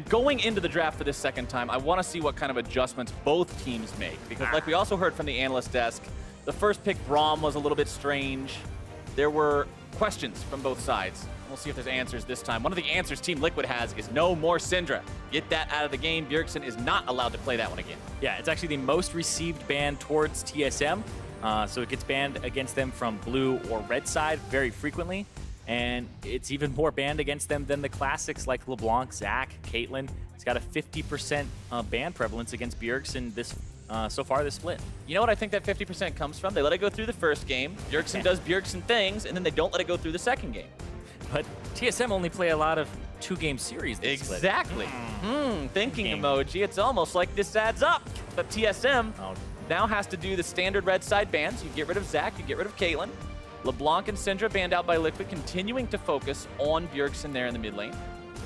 going into the draft for this second time, I want to see what kind of adjustments both teams make. Because like we also heard from the analyst desk, the first pick, Braum, was a little bit strange. There were questions from both sides. We'll see if there's answers this time. One of the answers Team Liquid has is no more Syndra. Get that out of the game. Bjergsen is not allowed to play that one again. Yeah, it's actually the most received ban towards TSM. So it gets banned against them from blue or red side very frequently. And it's even more banned against them than the classics like LeBlanc, Zac, Caitlyn. It's got a 50% ban prevalence against Bjergsen this so far this split. You know what I think that 50% comes from? They let it go through the first game. Bjergsen does Bjergsen things, and then they don't let it go through the second game. But TSM only play a lot of two-game series this split. Exactly. Thinking emoji. It's almost like this adds up. But TSM now has to do the standard red side bans. You get rid of Zac, you get rid of Caitlyn. LeBlanc and Syndra banned out by Liquid, continuing to focus on Bjergsen there in the mid lane.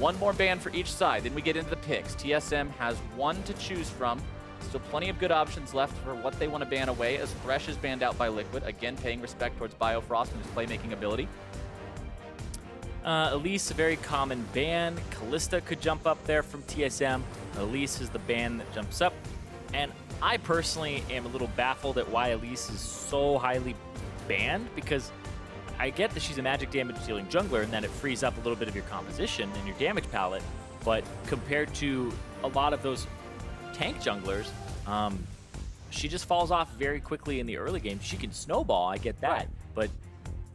One more ban for each side. Then we get into the picks. TSM has one to choose from. Still plenty of good options left for what they want to ban away, as Thresh is banned out by Liquid, again paying respect towards Biofrost and his playmaking ability. Elise, a very common ban. Kalista could jump up there from TSM. Elise is the ban that jumps up. And I personally am a little baffled at why Elise is so highly banned, because I get that she's a magic damage dealing jungler and that it frees up a little bit of your composition and your damage palette. But compared to a lot of those tank junglers, she just falls off very quickly in the early game. She can snowball, I get that. But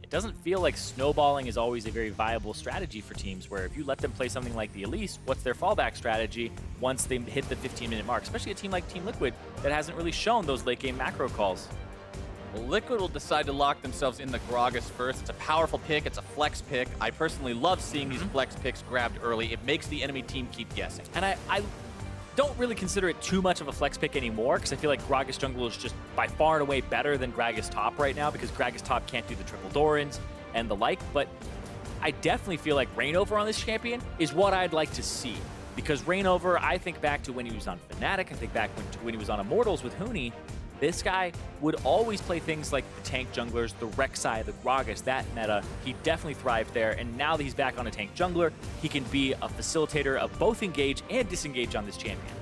it doesn't feel like snowballing is always a very viable strategy for teams, where if you let them play something like the Elise, what's their fallback strategy once they hit the 15-minute mark? Especially a team like Team Liquid that hasn't really shown those late-game macro calls. Well, Liquid will decide to lock themselves in the Gragas first. It's a powerful pick. It's a flex pick. I personally love seeing these flex picks grabbed early. It makes the enemy team keep guessing. And I don't really consider it too much of a flex pick anymore, because I feel like Gragas jungle is just by far and away better than Gragas top right now, because Gragas top can't do the triple Dorans and the like. But I definitely feel like Reignover on this champion is what I'd like to see, because Reignover, I think back to when he was on Fnatic, I think back when he was on Immortals with Huni. This guy would always play things like the tank junglers, the Rek'Sai, the Gragas, that meta. He definitely thrived there, and now that he's back on a tank jungler, he can be a facilitator of both engage and disengage on this champion.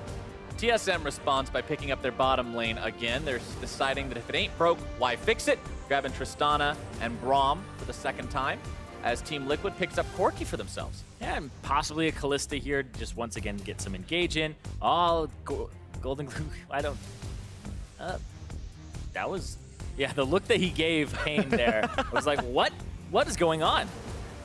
TSM responds by picking up their bottom lane again. They're deciding that if it ain't broke, why fix it? Grabbing Tristana and Braum for the second time, as Team Liquid picks up Corki for themselves. Yeah, and possibly a Kalista here, just once again get some engage in. Oh, Golden Glue, I don't... that was... Yeah, the look that he gave Kane there, I was like, what? What is going on?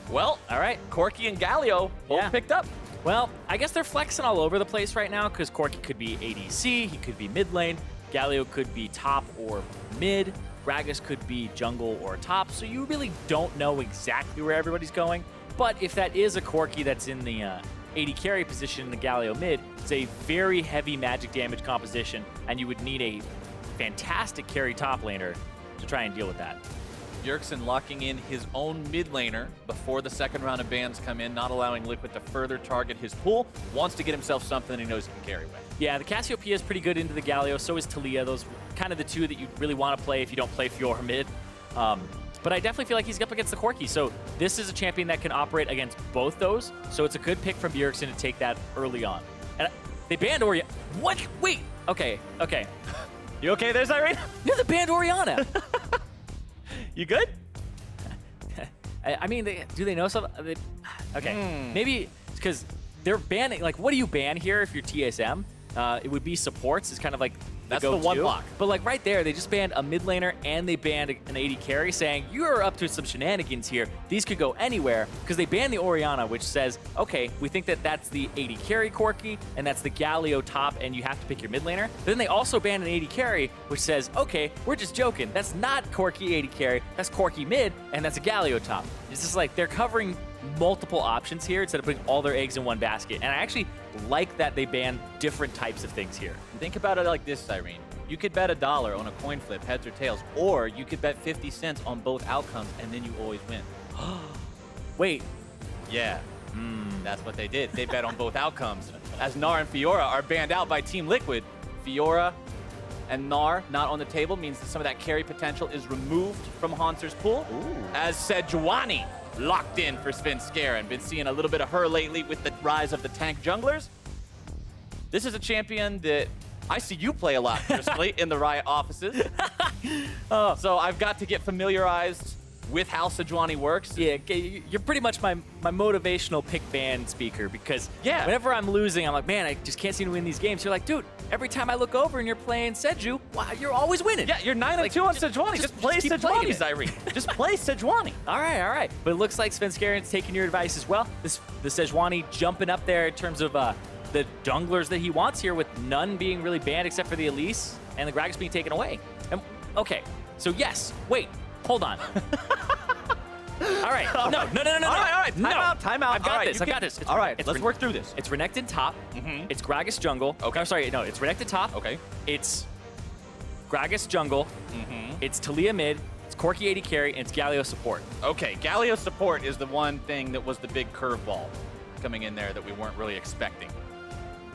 Well, all right, Corki and Galio both picked up. Well, I guess they're flexing all over the place right now, because Corki could be ADC, he could be mid lane, Galio could be top or mid, Gragas could be jungle or top, so you really don't know exactly where everybody's going. But if that is a Corki that's in the AD carry position in the Galio mid, it's a very heavy magic damage composition, and you would need a fantastic carry top laner to try and deal with that. Bjergsen locking in his own mid laner before the second round of bans come in, not allowing Liquid to further target his pool. Wants to get himself something he knows he can carry with. Yeah, the Cassiopeia is pretty good into the Galio, so is Talia. Those kind of the two that you really want to play if you don't play Fiora mid. But I definitely feel like he's up against the Corki, so this is a champion that can operate against both those, so it's a good pick from Bjergsen to take that early on. And they banned Orianna. What? Wait. Okay. You okay there, Zyrene? Yeah, they banned Orianna. You good? I mean, do they know something? Okay, maybe it's because they're banning, like, what do you ban here if you're TSM? It would be supports. It's kind of like that's the one block. But like right there, they just banned a mid laner and they banned an AD carry, saying you're up to some shenanigans here. These could go anywhere, because they banned the Orianna, which says, okay, we think that that's the AD carry Corki and that's the Galio top, and you have to pick your mid laner. But then they also banned an AD carry, which says, okay, we're just joking. That's not Corki AD carry. That's Corki mid, and that's a Galio top. It's just like they're covering multiple options here instead of putting all their eggs in one basket. And I actually like that they ban different types of things here. Think about it like this, Irene. You could bet $1 on a coin flip, heads or tails, or you could bet 50 cents on both outcomes, and then you always win. Wait. Yeah, that's what they did. They bet on both outcomes. As Gnar and Fiora are banned out by Team Liquid, Fiora and Gnar not on the table means that some of that carry potential is removed from Haunter's pool. As Sejuani locked in for Svenskeren. Been seeing a little bit of her lately with the rise of the tank junglers. This is a champion that I see you play a lot personally in the Riot offices. So I've got to get familiarized with how Sejuani works. Yeah, you're pretty much my motivational pick ban speaker, because Yeah. whenever I'm losing, I'm like, man, I just can't seem to win these games. You're like, dude, every time I look over and you're playing Seju, wow, you're always winning. Yeah, you're 9-2 on Sejuani. Just play keep playing Sejuani, it. Zyrene. Just play Sejuani. All right. But it looks like Svenskarian's taking your advice as well. The Sejuani jumping up there in terms of the junglers that he wants here, with none being really banned except for the Elise and the Gragas being taken away. And, okay, so yes, wait, hold on. All right, no. All right. Time out. I've got this. It's, all right, it's let's work through this. It's Renekton top. Mhm. It's Gragas jungle. Okay. I'm sorry, no, it's Renekton top. Okay. It's Gragas jungle. It's Talia mid. It's Corki 80 carry, and it's Galio support. Okay, Galio support is the one thing that was the big curveball coming in there that we weren't really expecting.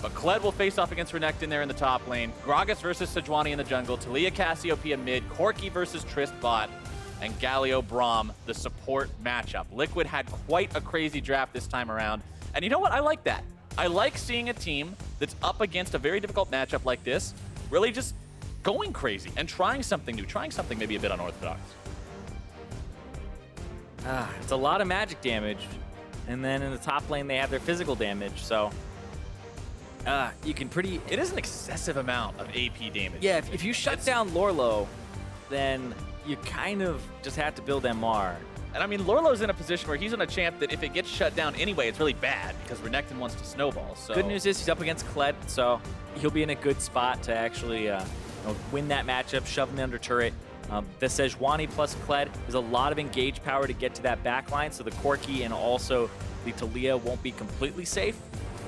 But Kled will face off against Renekton there in the top lane. Gragas versus Sejuani in the jungle. Talia Cassiopeia mid. Corki versus Trist bot. And Galio Braum, the support matchup. Liquid had quite a crazy draft this time around. And you know what? I like that. I like seeing a team that's up against a very difficult matchup like this really just going crazy and trying something new, trying something maybe a bit unorthodox. It's a lot of magic damage. And then in the top lane, they have their physical damage. So you can pretty... It is an excessive amount of AP damage. Yeah, if you shut down Lorlo, then you kind of just have to build MR. And I mean, Lorlo's in a position where he's on a champ that if it gets shut down anyway, it's really bad because Renekton wants to snowball. So Good news is he's up against Kled, so he'll be in a good spot to actually win that matchup, shove him under turret. The Sejuani plus Kled is a lot of engage power to get to that back line, so the Corki and also the Talia won't be completely safe.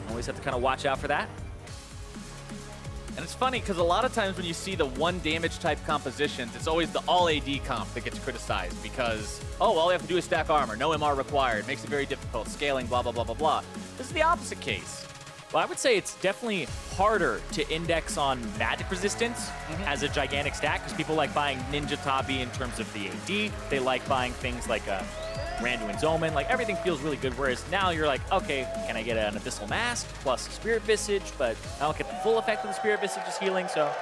Always have to kind of watch out for that. And it's funny because a lot of times when you see the one damage type compositions, it's always the all AD comp that gets criticized because, oh, all you have to do is stack armor, no MR required, makes it very difficult, scaling, blah, blah, blah, blah, blah. This is the opposite case. Well, I would say it's definitely harder to index on magic resistance as a gigantic stack, because people like buying Ninja Tabi in terms of the AD. They like buying things like Randuin's Omen. Like, everything feels really good, whereas now you're like, okay, can I get an Abyssal Mask plus Spirit Visage, but I don't get the full effect of the Spirit Visage's healing, so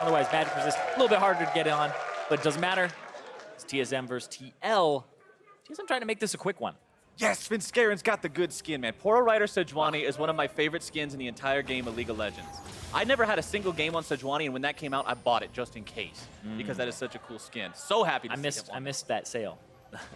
otherwise magic resist, a little bit harder to get on, but it doesn't matter. It's TSM versus TL. TSM trying to make this a quick one. Yes, Svenskarian's got the good skin, man. Poro Rider Sejuani is one of my favorite skins in the entire game of League of Legends. I never had a single game on Sejuani, and when that came out, I bought it just in case because that is such a cool skin. So happy to see it. I missed that sale.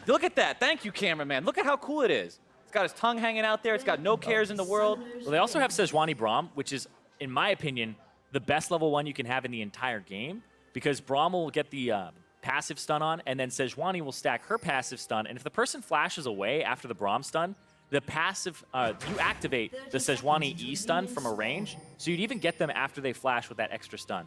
Look at that. Thank you, cameraman. Look at how cool it is. It's got his tongue hanging out there. It's got no cares in the world. Well, they also have Sejuani Braum, which is, in my opinion, the best level 1 you can have in the entire game, because Braum will get the passive stun on, and then Sejuani will stack her passive stun, and if the person flashes away after the Braum stun, the passive, you activate the Sejuani E stun from a range, so you'd even get them after they flash with that extra stun.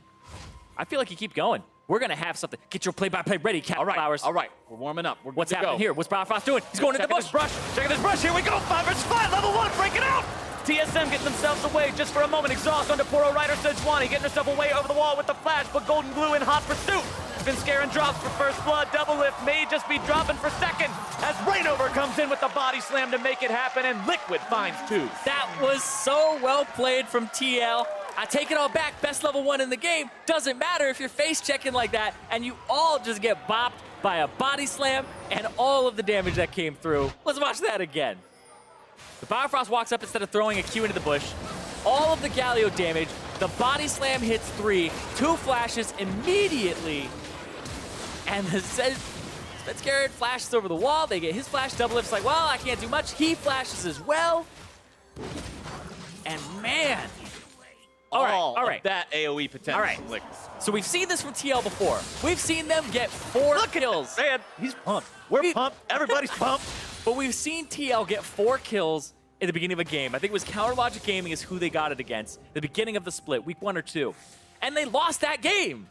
I feel like you keep going. We're going to have something. Get your play-by-play ready, Cat Flowers. All right. We're warming up. We're What's good to happening go. here? What's Bifrost doing? He's going in the bush. Checking this brush. Here we go. 5 versus 5. Level 1. Breaking out. TSM getting themselves away just for a moment. Exhaust onto Poro Rider Sejuani. Getting herself away over the wall with the flash, but Golden Glue in hot pursuit. Svenskarian drops for first blood. Double lift may just be dropping for second as Rainover comes in with the body slam to make it happen, and Liquid finds 2. That was so well played from TL. I take it all back. Best level 1 in the game. Doesn't matter if you're face checking like that and you all just get bopped by a body slam and all of the damage that came through. Let's watch that again. The Bifrost walks up instead of throwing a Q into the bush. All of the Galio damage. The body slam hits 3. 2 flashes immediately. And the Svenskarian flashes over the wall. They get his flash. Double lift's like, well, I can't do much. He flashes as well. And man. All right. That AoE potential. All right. So we've seen this from TL before. We've seen them get 4 kills. Man, he's pumped. We're pumped. Everybody's pumped. But we've seen TL get 4 kills in the beginning of a game. I think it was Counter Logic Gaming is who they got it against. The beginning of the split, week 1 or 2. And they lost that game.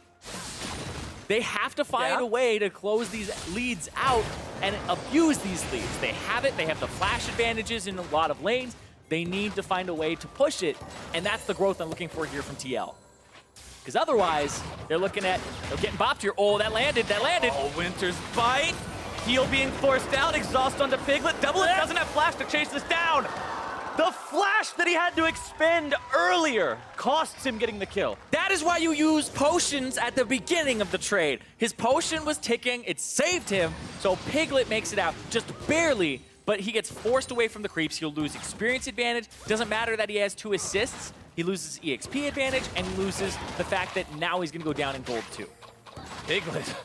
They have to find a way to close these leads out and abuse these leads. They have it. They have the flash advantages in a lot of lanes. They need to find a way to push it, and that's the growth I'm looking for here from TL. Because otherwise, they're getting bopped here. Oh, that landed. Oh, Winter's bite. Heal being forced out. Exhaust onto Piglet. Double it doesn't have flash to chase this down. The flash that he had to expend earlier costs him getting the kill. That is why you use potions at the beginning of the trade. His potion was ticking, it saved him, so Piglet makes it out just barely, but he gets forced away from the creeps. He'll lose experience advantage. Doesn't matter that he has 2 assists. He loses EXP advantage, and he loses the fact that now he's gonna go down in gold too. Piglet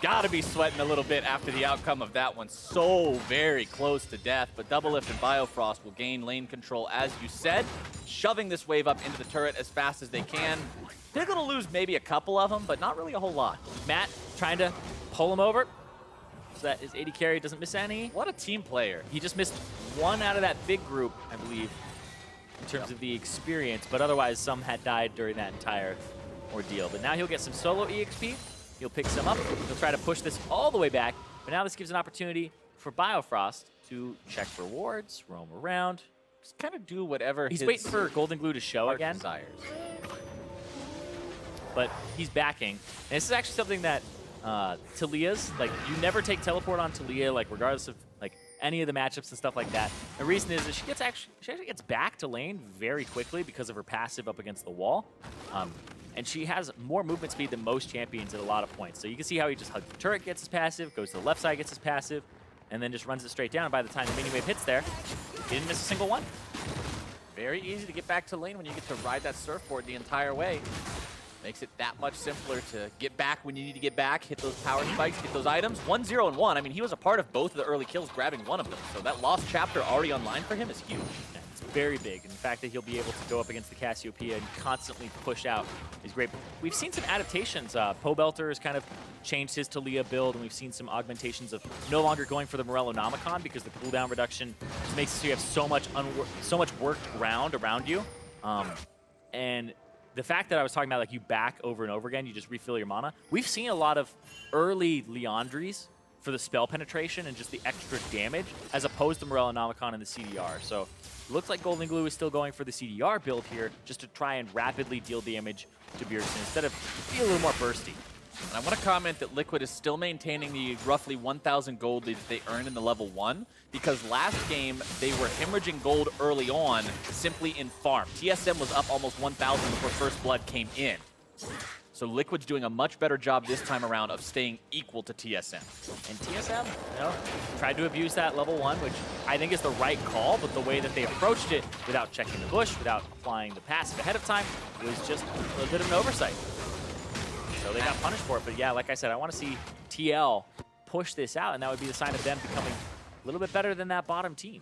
gotta be sweating a little bit after the outcome of that one. So very close to death, but Doublelift and Biofrost will gain lane control, as you said, shoving this wave up into the turret as fast as they can. Piglet will lose maybe a couple of them, but not really a whole lot. Matt trying to pull him over so that his AD carry doesn't miss any. What a team player. He just missed 1 out of that big group, I believe, in terms of the experience, but otherwise some had died during that entire ordeal. But now he'll get some solo EXP. He'll pick some up. He'll try to push this all the way back, but now this gives an opportunity for Biofrost to check rewards, roam around. Just kind of do whatever He's his waiting for Golden Glue to show heart again, desires. but he's backing. And this is actually something that Talia's, like, you never take teleport on Talia, like, regardless of, like, any of the matchups and stuff like that. The reason is that she actually gets back to lane very quickly because of her passive up against the wall. And she has more movement speed than most champions at a lot of points. So you can see how he just hugs the turret, gets his passive, goes to the left side, gets his passive, and then just runs it straight down. By the time the mini wave hits there, he didn't miss a single one. Very easy to get back to lane when you get to ride that surfboard the entire way. Makes it that much simpler to get back when you need to get back, hit those power spikes, get those items. 1-0 and 1. I mean, he was a part of both of the early kills, grabbing one of them. So that lost chapter already online for him is huge. Yeah, it's very big. And the fact that he'll be able to go up against the Cassiopeia and constantly push out is great. We've seen some adaptations. Pobelter has kind of changed his Talia build, and we've seen some augmentations of no longer going for the Morellonomicon because the cooldown reduction just makes it so you have so much worked ground around you. And the fact that I was talking about, like, you back over and over again, you just refill your mana. We've seen a lot of early Leandries for the spell penetration and just the extra damage, as opposed to Morellonomicon and the CDR. So it looks like Golden Glue is still going for the CDR build here, just to try and rapidly deal damage to Bjergsen instead of be a little more bursty. And I want to comment that Liquid is still maintaining the roughly 1,000 gold lead that they earned in the level 1, because last game they were hemorrhaging gold early on simply in farm. TSM was up almost 1,000 before First Blood came in. So Liquid's doing a much better job this time around of staying equal to TSM. And TSM, you know, tried to abuse that level 1, which I think is the right call, but the way that they approached it without checking the bush, without applying the passive ahead of time, was just a bit of an oversight. So they got punished for it. But yeah, like I said, I want to see TL push this out, and that would be the sign of them becoming a little bit better than that bottom team.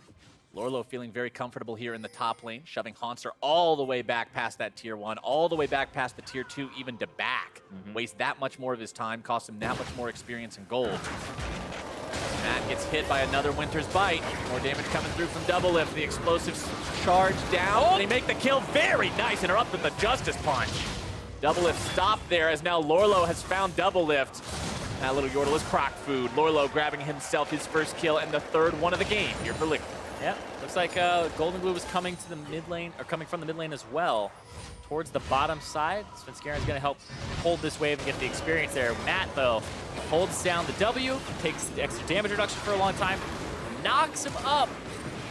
Lorlo feeling very comfortable here in the top lane, shoving Haunter all the way back past that tier 1, all the way back past the tier 2, even to back. Waste that much more of his time, cost him that much more experience and gold. Matt gets hit by another Winter's Bite. More damage coming through from Doublelift. The explosives charge down. They make the kill. Very nice. Interrupt with the Justice Punch. Doublelift stopped there as now Lorlo has found Doublelift. That little Yordle is croc food. Lorlo grabbing himself his first kill and the third one of the game here for Liquid. Yeah, looks like Golden Glue was coming to the mid lane, or coming from the mid lane as well, towards the bottom side. Svenskeren going to help hold this wave and get the experience there. Matt, though, holds down the W, takes the extra damage reduction for a long time, knocks him up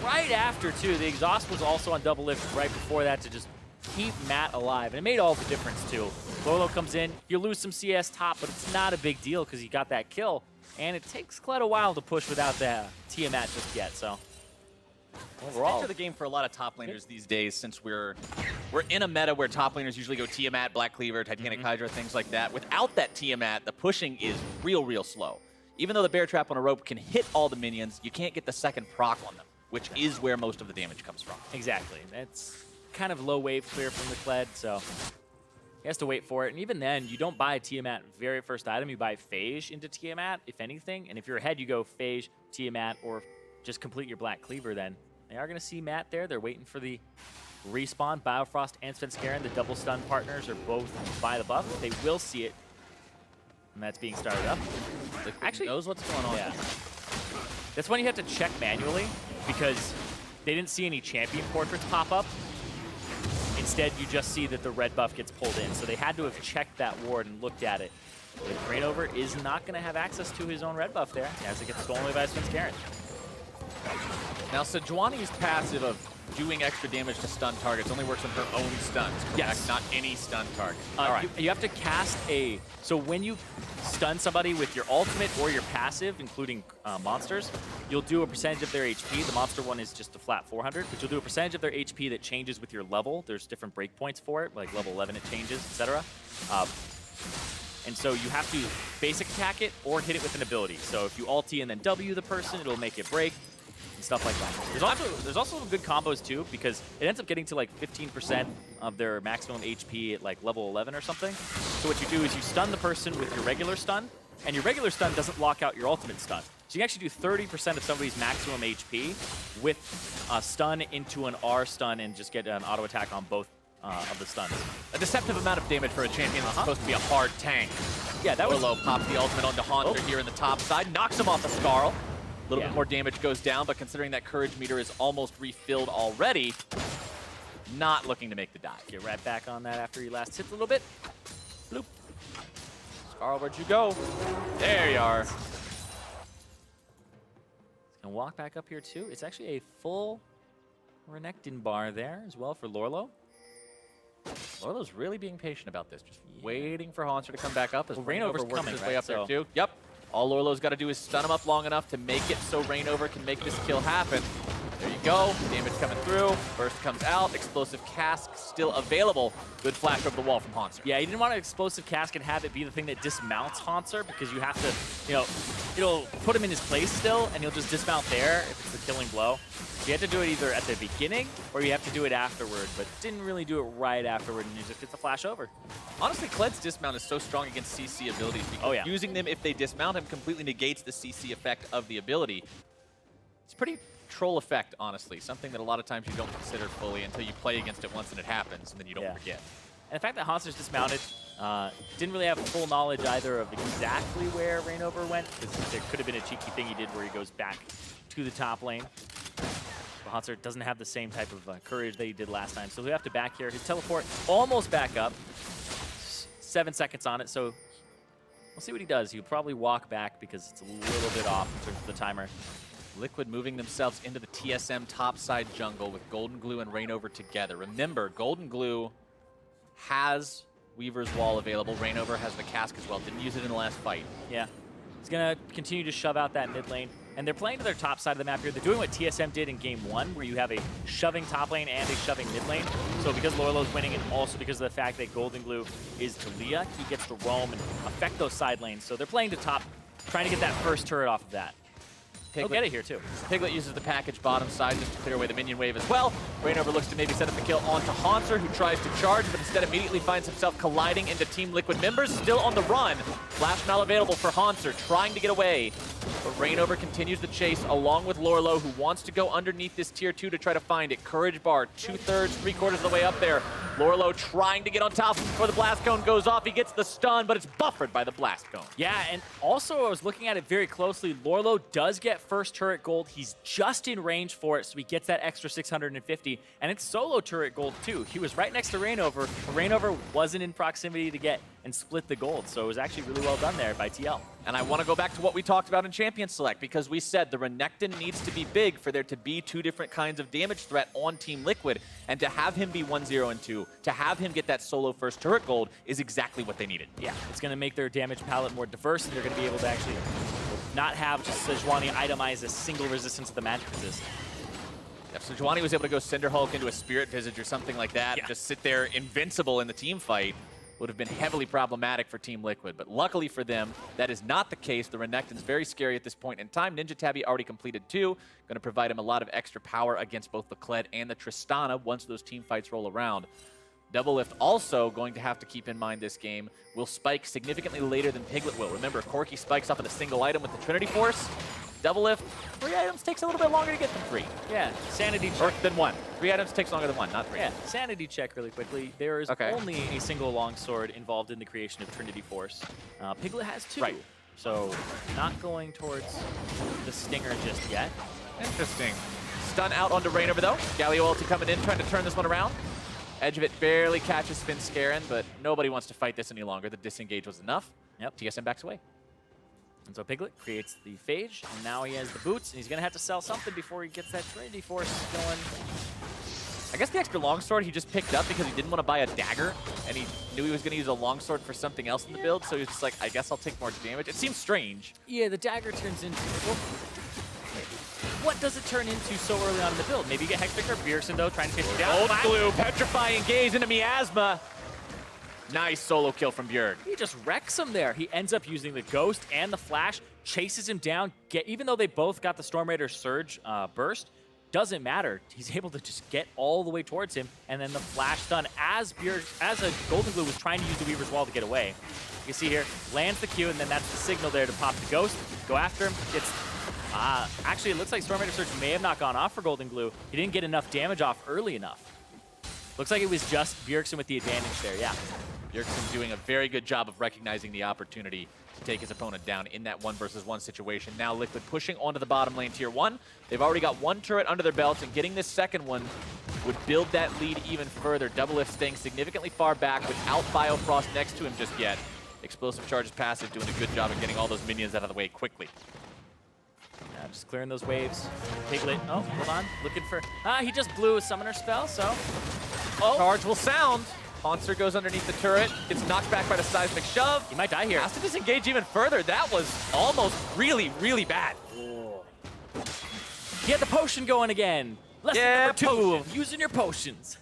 right after, too. The exhaust was also on Doublelift right before that to just keep Matt alive, and it made all the difference, too. Lorlo comes in, you lose some CS top, but it's not a big deal because he got that kill, and it takes quite a while to push without the Tiamat just yet, so. Overall, it's the game for a lot of top laners these days, since we're in a meta where top laners usually go Tiamat, Black Cleaver, Titanic Hydra, things like that. Without that Tiamat, the pushing is real slow. Even though the Bear Trap on a rope can hit all the minions, you can't get the second proc on them, which is where most of the damage comes from. Exactly. It's kind of low wave clear from the Kled, so he has to wait for it. And even then, you don't buy Tiamat very first item. You buy Phage into Tiamat, if anything. And if you're ahead, you go Phage, Tiamat, or just complete your Black Cleaver then. They are going to see Matt there. They're waiting for the respawn. Biofrost and Svenskeren, the double stun partners, are both by the buff. They will see it. And that's being started up. Actually knows what's going on. Yeah. That's when you have to check manually, because they didn't see any champion portraits pop up. Instead, you just see that the red buff gets pulled in. So they had to have checked that ward and looked at it. The Grainover is not going to have access to his own red buff there as it gets stolen away by Svenskeren. Now, Sejuani's passive of doing extra damage to stun targets. Only works on her own stuns. Correct? Yes. Not any stun target. All right. You have to cast a... So when you stun somebody with your ultimate or your passive, including monsters, you'll do a percentage of their HP. The monster one is just a flat 400, but you'll do a percentage of their HP that changes with your level. There's different breakpoints for it, like level 11 it changes, etc. And so you have to basic attack it or hit it with an ability. So if you ulti and then W the person, it'll make it break and stuff like that. There's also good combos too, because it ends up getting to like 15% of their maximum HP at like level 11 or something. So what you do is you stun the person with your regular stun, and your regular stun doesn't lock out your ultimate stun. So you can actually do 30% of somebody's maximum HP with a stun into an R stun and just get an auto attack on both of the stuns. A deceptive amount of damage for a champion that's supposed to be a hard tank. Yeah, that was... Lolo pops the ultimate onto Haunter here in the top side, knocks him off the Scarl. A little bit more damage goes down, but considering that courage meter is almost refilled already, not looking to make the dive. Get right back on that after he last hits a little bit. Bloop. Scarl, where'd you go? There you are. He's gonna walk back up here too. It's actually a full Renekton bar there as well for Lorlo. Lorlo's really being patient about this, just waiting for Haunter to come back up as Rainover's works coming, his right? way up there too. Yep. All Lorlo's got to do is stun him up long enough to make it so Rainover can make this kill happen. There you go. Damage coming through. Burst comes out. Explosive cask still available. Good flash over the wall from Haunter. Yeah, he didn't want an explosive cask and have it be the thing that dismounts Haunter, because you have to, you know, it'll put him in his place still, and he'll just dismount there if it's the killing blow. So you have to do it either at the beginning or you have to do it afterward, but didn't really do it right afterward, and you just get the flash over. Honestly, Kled's dismount is so strong against CC abilities because using them if they dismount him completely negates the CC effect of the ability. It's pretty troll effect, honestly. Something that a lot of times you don't consider fully until you play against it once and it happens, and then you don't forget. And the fact that Haunter's dismounted, didn't really have full knowledge either of exactly where Rainover went, because there could have been a cheeky thing he did where he goes back to the top lane. But Haunter doesn't have the same type of courage that he did last time, so he'll have to back here. His teleport almost back up. 7 seconds on it, so we'll see what he does. He'll probably walk back because it's a little bit off in terms of the timer. Liquid moving themselves into the TSM topside jungle with Golden Glue and Rainover together. Remember, Golden Glue has Weaver's Wall available. Rainover has the cask as well. Didn't use it in the last fight. Yeah. He's going to continue to shove out that mid lane. And they're playing to their top side of the map here. They're doing what TSM did in game 1, where you have a shoving top lane and a shoving mid lane. So because Lorlo's winning, and also because of the fact that Golden Glue is Talia, he gets to roam and affect those side lanes. So they're playing to top, trying to get that first turret off of that. He'll get it here, too. Piglet uses the package bottom side just to clear away the minion wave as well. Rainover looks to maybe set up the kill onto Haunter, who tries to charge, but instead immediately finds himself colliding into Team Liquid members. Still on the run. Flash now available for Haunter, trying to get away. But Rainover continues the chase along with Lorlo, who wants to go underneath this tier 2 to try to find it. Courage bar, 2/3, 3/4 of the way up there. Lorlo trying to get on top before the blast cone goes off. He gets the stun, but it's buffered by the blast cone. Yeah, and also I was looking at it very closely. Lorlo does get first turret gold. He's just in range for it, so he gets that extra 650. And it's solo turret gold, too. He was right next to Rainover, but Rainover wasn't in proximity to get and split the gold. So it was actually really well done there by TL. And I want to go back to what we talked about in Champion Select, because we said the Renekton needs to be big for there to be 2 different kinds of damage threat on Team Liquid. And to have him be 1-0 and 2, to have him get that solo first turret gold is exactly what they needed. Yeah, it's going to make their damage palette more diverse, and they're going to be able to actually not have just Sejuani itemize a single resistance to the magic resist. If Sejuani was able to go Cinder Hulk into a Spirit Visage or something like that and just sit there invincible in the team fight, would have been heavily problematic for Team Liquid. But luckily for them, that is not the case. The Renekton's very scary at this point in time. Ninja Tabby already completed 2. Going to provide him a lot of extra power against both the Kled and the Tristana once those team fights roll around. Doublelift also going to have to keep in mind this game will spike significantly later than Piglet will. Remember, Corki spikes off of a single item with the Trinity Force. Doublelift, 3 items takes a little bit longer to get than 3. Yeah, sanity check. Or than 1. 3 items takes longer than 1, not 3. Yeah, sanity check really quickly. There is only a single longsword involved in the creation of Trinity Force. Piglet has 2. Right. So not going towards the Stinger just yet. Interesting. Stun out onto Rainover though. Galio ulti coming in, trying to turn this one around. Edge of it barely catches Finn Scarin, but nobody wants to fight this any longer. The disengage was enough. Yep. TSM backs away. And so Piglet creates the Phage, and now he has the boots, and he's going to have to sell something before he gets that Trinity Force going. I guess the extra longsword he just picked up because he didn't want to buy a dagger, and he knew he was going to use a longsword for something else in the build, so he was just like, I guess I'll take more damage. It seems strange. Yeah, the dagger turns into... What does it turn into so early on in the build? Maybe you get Hexpicker. Bjergsen, though, trying to pitch it down. Gold Glue, petrifying gaze into Miasma. Nice solo kill from Bjerg. He just wrecks him there. He ends up using the Ghost and the Flash, chases him down. Even though they both got the Storm Raider Surge burst, doesn't matter. He's able to just get all the way towards him, and then the Flash stun as a Golden Glue was trying to use the Weaver's Wall to get away. You can see here, lands the Q, and then that's the signal there to pop the Ghost. Go after him. Actually, it looks like Storm Raider Surge may have not gone off for Golden Glue. He didn't get enough damage off early enough. Looks like it was just Bjergsen with the advantage there, yeah. Bjergsen doing a very good job of recognizing the opportunity to take his opponent down in that 1-versus-1 situation. Now Liquid pushing onto the bottom lane tier 1. They've already got one turret under their belts, and getting this second one would build that lead even further. Doublelift staying significantly far back without Biofrost next to him just yet. Explosive Charge's passive doing a good job of getting all those minions out of the way quickly. Just clearing those waves. Piglet, oh, hold on, looking for... he just blew a summoner spell, so... Oh, charge will sound. Haunter goes underneath the turret, gets knocked back by the seismic shove. He might die here. Has to disengage even further. That was almost really, really bad. He had the potion going again. Lesson number 2 of using your potions.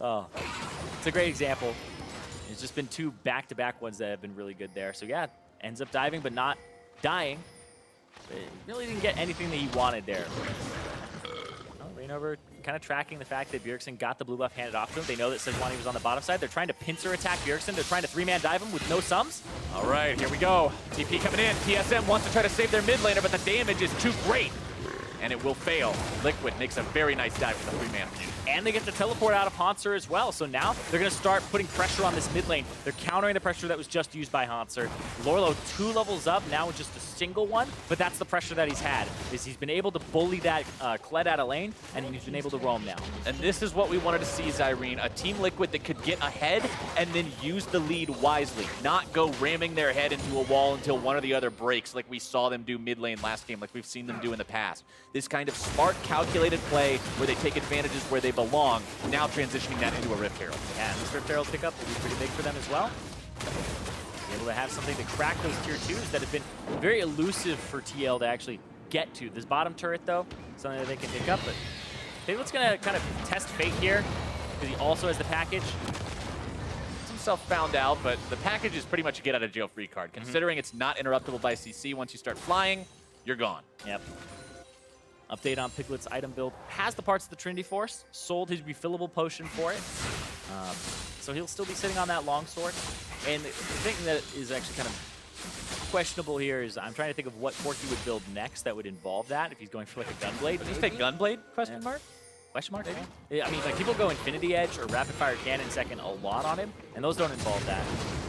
Oh, it's a great example. It's just been 2 back-to-back ones that have been really good there. So yeah, ends up diving but not dying. But he really didn't get anything that he wanted there. Rainover kind of tracking the fact that Bjergsen got the blue buff handed off to him. They know that Sejuani was on the bottom side. They're trying to pincer attack Bjergsen. They're trying to 3-man dive him with no sums. All right, here we go. TP coming in. TSM wants to try to save their mid laner, but the damage is too great. And it will fail. Liquid makes a very nice dive for the 3-man. And they get the teleport out of Haunter as well. So now they're going to start putting pressure on this mid lane. They're countering the pressure that was just used by Haunter. Lorlo 2 levels up now with just a single one, but that's the pressure that he's had. Is he's been able to bully that Kled out of lane, and he's been able to roam now. And this is what we wanted to see, Zyrene. A Team Liquid that could get ahead and then use the lead wisely. Not go ramming their head into a wall until one or the other breaks like we saw them do mid lane last game, like we've seen them do in the past. This kind of smart, calculated play where they take advantages where they belong, now transitioning that into a Rift Herald. Yeah, and this Rift Herald pickup will be pretty big for them as well. Be able to have something to crack those tier 2s that have been very elusive for TL to actually get to. This bottom turret, though, something that they can pick up, but Piglet's going to kind of test fate here because he also has the package. Gets himself found out, but the package is pretty much a get-out-of-jail-free card. Considering it's not interruptible by CC, once you start flying, you're gone. Yep. Update on Piglet's item build. Has the parts of the Trinity Force. Sold his refillable potion for it. So he'll still be sitting on that longsword. And the thing that is actually kind of questionable here is I'm trying to think of what Corki would build next that would involve that. If he's going for like a Gunblade. Did you say Gunblade? Question mark? Question mark, maybe? Yeah, I mean, like people go Infinity Edge or Rapid Fire Cannon second a lot on him, and those don't involve that.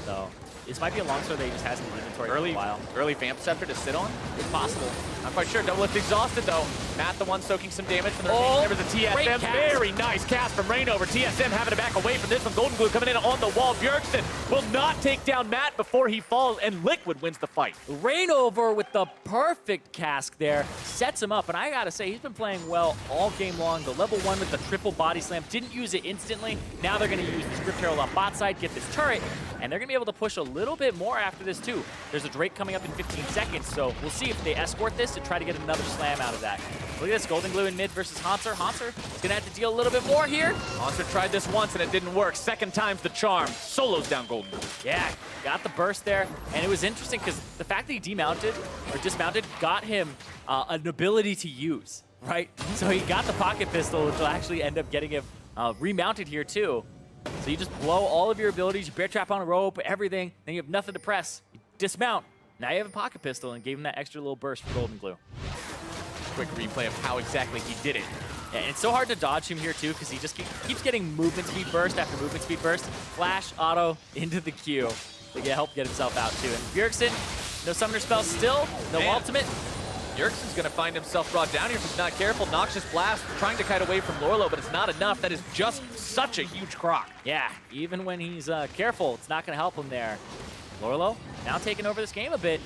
So this might be a longsword that he just has in the inventory for a while. Early Vamp Scepter to sit on? It's possible. Not quite sure. Doublelift exhausted, though. Matt, the one soaking some damage from the remaining members of TSM. Very nice cast from Rainover. TSM having to back away from this one. Golden Glue coming in on the wall. Bjergsen will not take down Matt before he falls, and Liquid wins the fight. Rainover with the perfect cask there. Sets him up, and I gotta say, he's been playing well all game long. The level 1 with the triple body slam. Didn't use it instantly. Now they're gonna use the Script Herald on bot side, get this turret, and they're gonna be able to push a little bit more after this, too. There's a Drake coming up in 15 seconds, so we'll see if they escort this to try to get another slam out of that. Look at this, Golden Glue in mid versus Haunter. Haunter is gonna have to deal a little bit more here. Haunter tried this once and it didn't work. Second time's the charm. Solos down Golden Glue. Yeah, got the burst there. And it was interesting because the fact that he dismounted got him an ability to use, right? So he got the pocket pistol, which will actually end up getting him remounted here too. So you just blow all of your abilities, you bear trap on a rope, everything, then you have nothing to press. You dismount. Now you have a pocket pistol and gave him that extra little burst for Golden Glue. Quick replay of how exactly he did it. Yeah, and it's so hard to dodge him here too because he just keeps getting movement speed burst after movement speed burst. Flash, auto, into the Q to help get himself out too. And Bjergsen, no summoner spell still, no ultimate. Bjergsen's going to find himself brought down here if he's not careful. Noxious Blast trying to kite away from Lorlo, but it's not enough. That is just such a huge croc. Yeah, even when he's careful, it's not going to help him there. Lorlo now taking over this game a bit.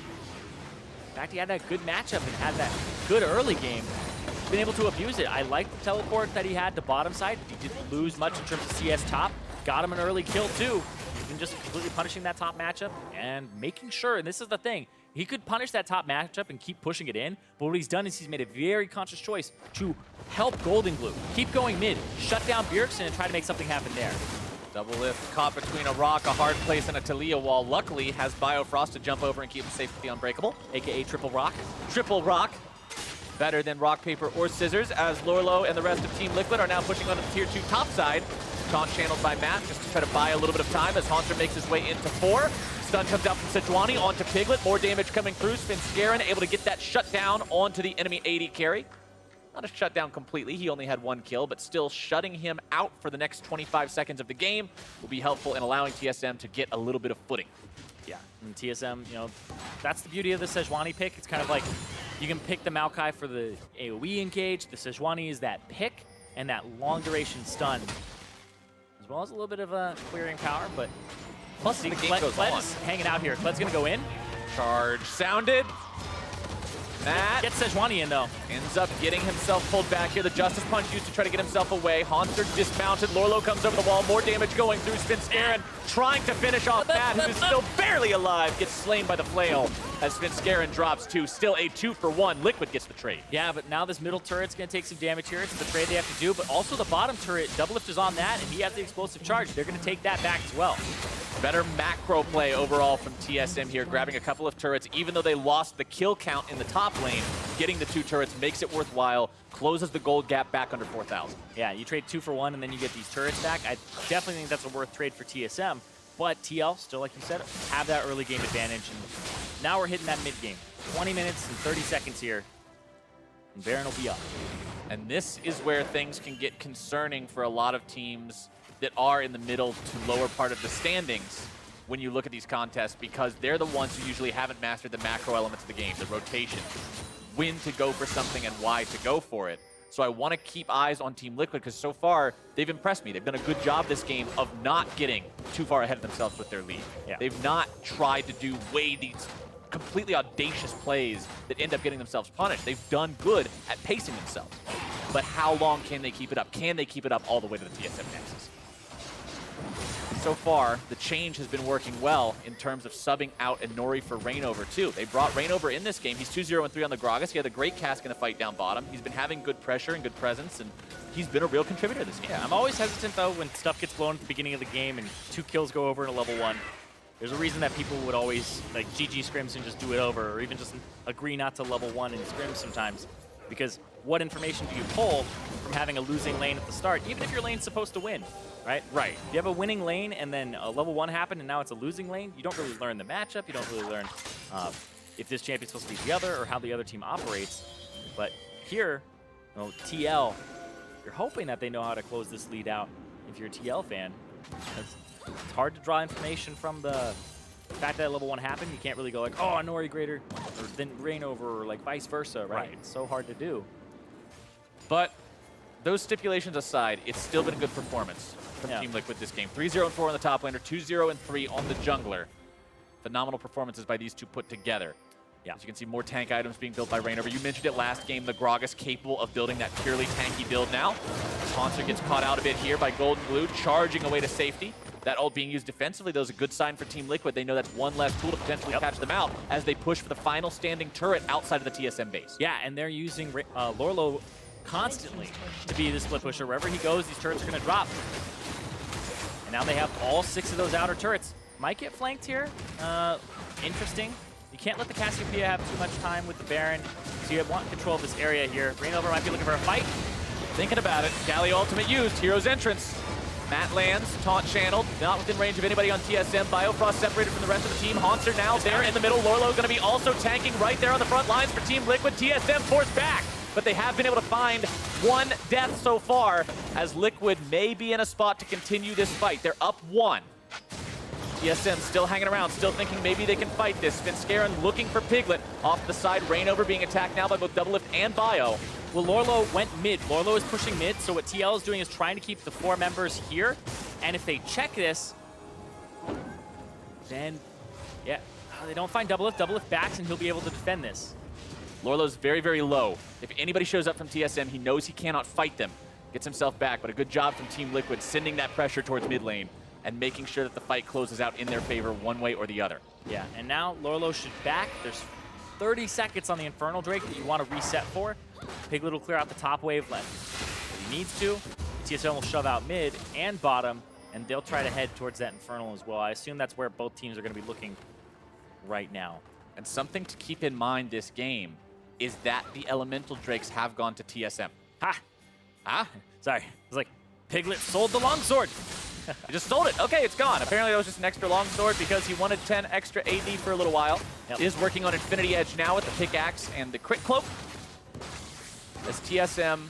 In fact, he had that good matchup and had that good early game. been able to abuse it. I like the teleport that he had to bottom side. He didn't lose much in terms of CS top. Got him an early kill too. He's been just completely punishing that top matchup and making sure, and this is the thing, he could punish that top matchup and keep pushing it in, but what he's done is he's made a very conscious choice to help Golden Glue. Keep going mid, shut down Bjergsen and try to make something happen there. Double lift caught between a rock, a hard place, and a Talia wall. Luckily, has Biofrost to jump over and keep him safe with the Unbreakable. AKA Triple Rock. Triple Rock. Better than rock, paper, or scissors, as Lorlo and the rest of Team Liquid are now pushing on the tier 2 top side. Taunt channeled by Matt just to try to buy a little bit of time as Haunter makes his way into 4. Stun comes out from Sejuani onto Piglet. More damage coming through. Svenskeren able to get that shut down onto the enemy AD carry. Not a shutdown completely. He only had 1 kill, but still shutting him out for the next 25 seconds of the game will be helpful in allowing TSM to get a little bit of footing. Yeah, and TSM, you know, that's the beauty of the Sejuani pick. It's kind of like you can pick the Maokai for the AoE engage. The Sejuani is that pick and that long duration stun, as well as a little bit of clearing power, but Plus, the game goes Kled on. is hanging out here. Kled's gonna go in. Charge sounded. Matt Gets Sejuani in though. ends up getting himself pulled back here. The Justice Punch used to try to get himself away. Haunter dismounted. Lorlo comes over the wall. More damage going through. Svenskeren trying to finish off Matt, who is still barely alive. Gets slain by the flail as Svenskeren drops 2. Still a 2-for-1. Liquid gets the trade. Yeah, but now this middle turret's gonna take some damage here. It's the trade they have to do, but also the bottom turret, Double Lift is on that, and he has the explosive charge. They're gonna take that back as well. Better macro play overall from TSM here, grabbing a couple of turrets. Even though they lost the kill count in the top lane, getting the 2 turrets makes it worthwhile, closes the gold gap back under 4,000. Yeah, you trade 2 for 1 and then you get these turrets back. I definitely think that's a worth trade for TSM, but TL, still like you said, have that early game advantage. And now we're hitting that mid game. 20 minutes and 30 seconds here, and Baron will be up. And this is where things can get concerning for a lot of teams that are in the middle to lower part of the standings when you look at these contests, because they're the ones who usually haven't mastered the macro elements of the game, the rotation, when to go for something and why to go for it. So I want to keep eyes on Team Liquid, because so far they've impressed me. They've done a good job this game of not getting too far ahead of themselves with their lead. Yeah. They've not tried to do these completely audacious plays that end up getting themselves punished. They've done good at pacing themselves. But how long can they keep it up? Can they keep it up all the way to the TSM Nexus? So far, the change has been working well in terms of subbing out Inori for Reignover too. They brought Reignover in this game. He's 2-0-3 on the Gragas. He had a great cask in the fight down bottom. He's been having good pressure and good presence, and he's been a real contributor this game. Yeah, I'm always hesitant though when stuff gets blown at the beginning of the game and 2 kills go over in a level 1. There's a reason that people would always like GG scrims and just do it over, or even just agree not to level 1 in scrims sometimes. Because what information do you pull from having a losing lane at the start, even if your lane's supposed to win, right? Right. If you have a winning lane and then a level 1 happened and now it's a losing lane, you don't really learn the matchup, you don't really learn if this champion's supposed to be the other or how the other team operates. But here, you know, TL, you're hoping that they know how to close this lead out if you're a TL fan. It's hard to draw information from the fact that level 1 happened. You can't really go like, oh, Inori greater or then Reignover, or like vice versa, right? It's so hard to do. But those stipulations aside, it's still been a good performance from Team Liquid this game. 3-0-4 on the top laner, 2-0-3 on the jungler. Phenomenal performances by these two put together. Yeah. As you can see, more tank items being built by Reignover. You mentioned it last game, the Gragas capable of building that purely tanky build now. Haunter gets caught out a bit here by Golden Glue, charging away to safety. That ult being used defensively, though, is a good sign for Team Liquid. They know that's one less tool to potentially catch them out as they push for the final standing turret outside of the TSM base. Yeah, and they're using Lorlo constantly to be the split pusher. Wherever he goes, these turrets are going to drop. And now they have all 6 of those outer turrets. Might get flanked here. Interesting. You can't let the Cassiopeia have too much time with the Baron, so you want control of this area here. Reignover might be looking for a fight. Thinking about it. Galio ultimate used. Hero's entrance. Matt lands, taunt channeled, not within range of anybody on TSM. Biofrost separated from the rest of the team. Haunter now there in the middle. Lorlo going to be also tanking right there on the front lines for Team Liquid. TSM forced back, but they have been able to find 1 death so far, as Liquid may be in a spot to continue this fight. They're up 1. TSM still hanging around, still thinking maybe they can fight this. Svenskeren looking for Piglet. Off the side, Reignover being attacked now by both Double Lift and Bio. Well, Lorlo went mid. Lorlo is pushing mid, so what TL is doing is trying to keep the 4 members here. And if they check this, then, yeah, they don't find Double Lift. Double Lift backs, and he'll be able to defend this. Lorlo's very, very low. If anybody shows up from TSM, he knows he cannot fight them. Gets himself back, but a good job from Team Liquid sending that pressure towards mid lane and making sure that the fight closes out in their favor one way or the other. Yeah, and now Lorlo should back. There's 30 seconds on the Infernal Drake that you want to reset for. Piglet will clear out the top wave left. If he needs to, TSM will shove out mid and bottom, and they'll try to head towards that Infernal as well. I assume that's where both teams are going to be looking right now. And something to keep in mind this game is that the Elemental Drakes have gone to TSM. Ha! Huh? Sorry. It's like, Piglet sold the longsword. He just sold it. Okay, it's gone. Apparently that was just an extra longsword because he wanted 10 extra AD for a little while. Yep. Is working on Infinity Edge now with the pickaxe and the crit cloak. As TSM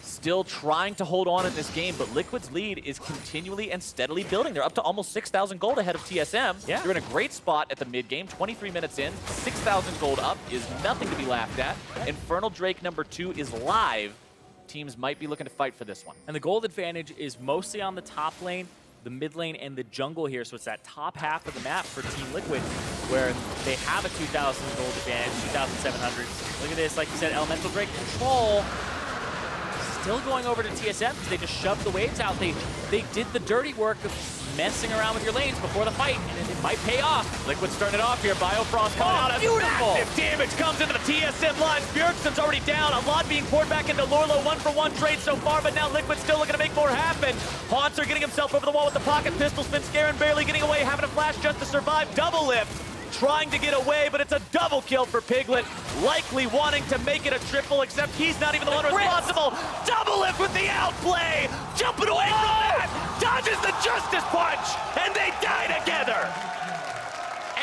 still trying to hold on in this game, but Liquid's lead is continually and steadily building. They're up to almost 6,000 gold ahead of TSM. Yeah. They're in a great spot at the mid game. 23 minutes in, 6,000 gold up is nothing to be laughed at. Infernal Drake #2 is live. Teams might be looking to fight for this one. And the gold advantage is mostly on the top lane, the mid lane, and the jungle here. So it's that top half of the map for Team Liquid where they have a 2,000 gold advantage, 2,700. Look at this, like you said, Elemental Drake control. Still going over to TSM because they just shoved the waves out. They did the dirty work of messing around with your lanes before the fight, and it might pay off. Liquid starting it off here. Biofrost coming out. Beautiful! Active damage comes into the TSM lines. Bjergsen's already down. A lot being poured back into Lorlo. 1-for-1 trade so far, but now Liquid's still looking to make more happen. Haunter getting himself over the wall with the pocket pistol. Svenskeren barely getting away, having a flash just to survive. Double lift. Trying to get away, but it's a double kill for Piglet. Likely wanting to make it a triple, except he's not even the one responsible. Double lift with the outplay. Jumping away from that. Dodges the Justice Punch, and they die together.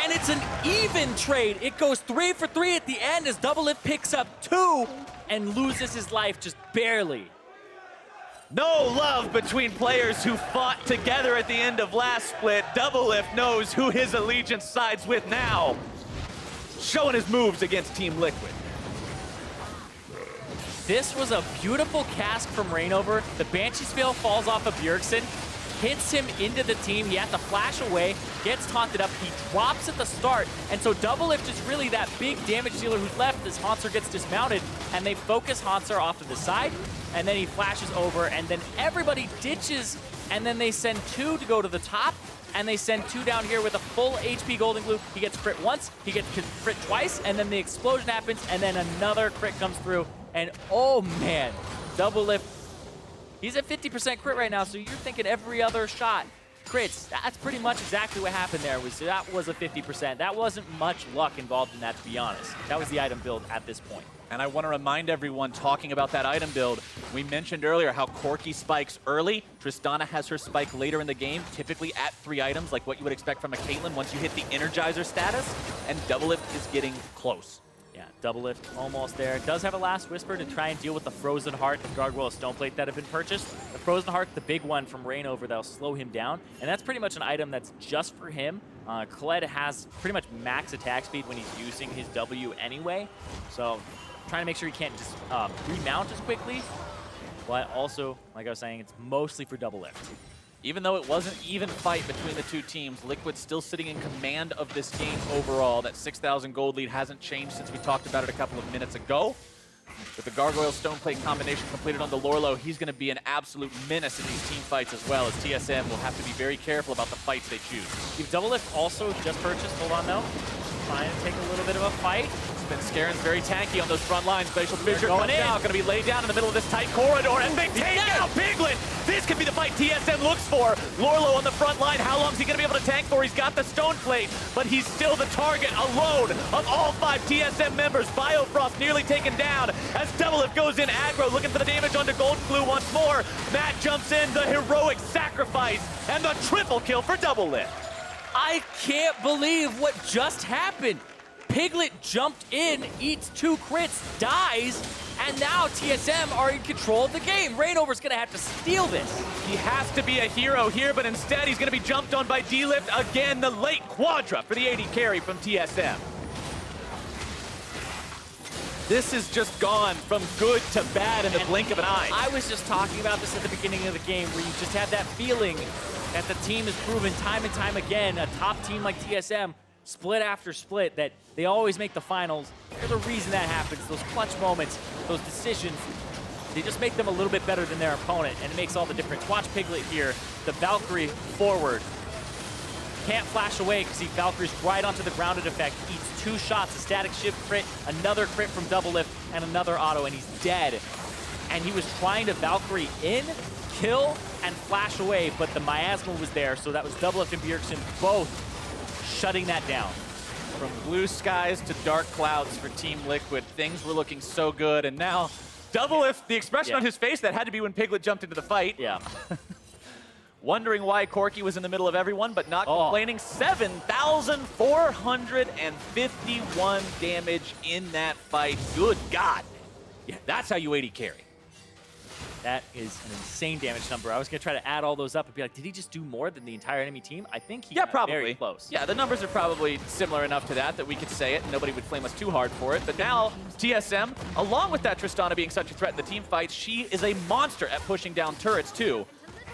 And it's an even trade. It goes 3 for 3 at the end as Doublelift picks up 2 and loses his life just barely. No love between players who fought together at the end of last split. Doublelift knows who his allegiance sides with now. Showing his moves against Team Liquid. This was a beautiful cast from Reignover. The Banshee's Veil falls off of Bjergsen, hits him into the team. He had to flash away, gets taunted up. He drops at the start. And so Doublelift is really that big damage dealer who's left as Hansar gets dismounted. And they focus Hansar off to the side. And then he flashes over. And then everybody ditches. And then they send 2 to go to the top. And they send 2 down here with a full HP Golden Glue. He gets crit once. He gets crit twice. And then the explosion happens. And then another crit comes through. And oh man, Doublelift. He's at 50% crit right now, so you're thinking every other shot crits. That's pretty much exactly what happened there. That was a 50%. That wasn't much luck involved in that, to be honest. That was the item build at this point. And I want to remind everyone talking about that item build, we mentioned earlier how Corki spikes early. Tristana has her spike later in the game, typically at 3 items, like what you would expect from a Caitlyn once you hit the Energizer status, and Doublelift is getting close. Yeah, Doublelift almost there. Does have a Last Whisper to try and deal with the Frozen Heart and Gargoyle Stoneplate that have been purchased. The Frozen Heart, the big one from Reignover that'll slow him down, and that's pretty much an item that's just for him. Kled has pretty much max attack speed when he's using his W anyway, so trying to make sure he can't just remount as quickly, but also, like I was saying, it's mostly for Doublelift. Even though it wasn't an even fight between the two teams, Liquid still sitting in command of this game overall. That 6,000 gold lead hasn't changed since we talked about it a couple of minutes ago. With the Gargoyle Stoneplate combination completed on the Lorlo, he's going to be an absolute menace in these team fights as well, as TSM will have to be very careful about the fights they choose. If Doublelift also just purchased, hold on though, trying to take a little bit of a fight. Scaren's very tanky on those front lines. Glacial Fissure going comes in. out, going to be laid down in the middle of this tight corridor, and they take out Piglet. This could be the fight TSM looks for. Lorlo on the front line. How long is he going to be able to tank for? He's got the stone plate, but he's still the target alone of all 5 TSM members. Biofrost nearly taken down as Doublelift goes in aggro, looking for the damage onto Gold Glue once more. Matt jumps in, the heroic sacrifice, and the triple kill for Doublelift. I can't believe what just happened. Piglet jumped in, eats 2 crits, dies, and now TSM are in control of the game. Reignover's gonna have to steal this. He has to be a hero here, but instead he's gonna be jumped on by D-Lift again. The late Quadra for the AD carry from TSM. This has just gone from good to bad in the blink of an eye. I was just talking about this at the beginning of the game, where you just have that feeling that the team has proven time and time again, a top team like TSM, split after split, that they always make the finals. They're the reason that happens. Those clutch moments, those decisions, they just make them a little bit better than their opponent, and it makes all the difference. Watch Piglet here, the Valkyrie forward. Can't flash away because he Valkyrie's right onto the grounded effect. Eats 2 shots, a static shift crit, another crit from double lift, and another auto, and he's dead. And he was trying to Valkyrie in, kill, and flash away, but the miasma was there, so that was double lift and Bjergsen both shutting that down. From blue skies to dark clouds for Team Liquid, things were looking so good, and now double lift, the expression on his face, that had to be when Piglet jumped into the fight. Yeah. Wondering why Corki was in the middle of everyone, but not complaining. 7,451 damage in that fight. Good God. Yeah, that's how you 80 carry. That is an insane damage number. I was going to try to add all those up and be like, did he just do more than the entire enemy team? I think he got probably very close. Yeah, the numbers are probably similar enough to that we could say it and nobody would flame us too hard for it. But now, TSM, along with that Tristana being such a threat in the team fights, she is a monster at pushing down turrets too.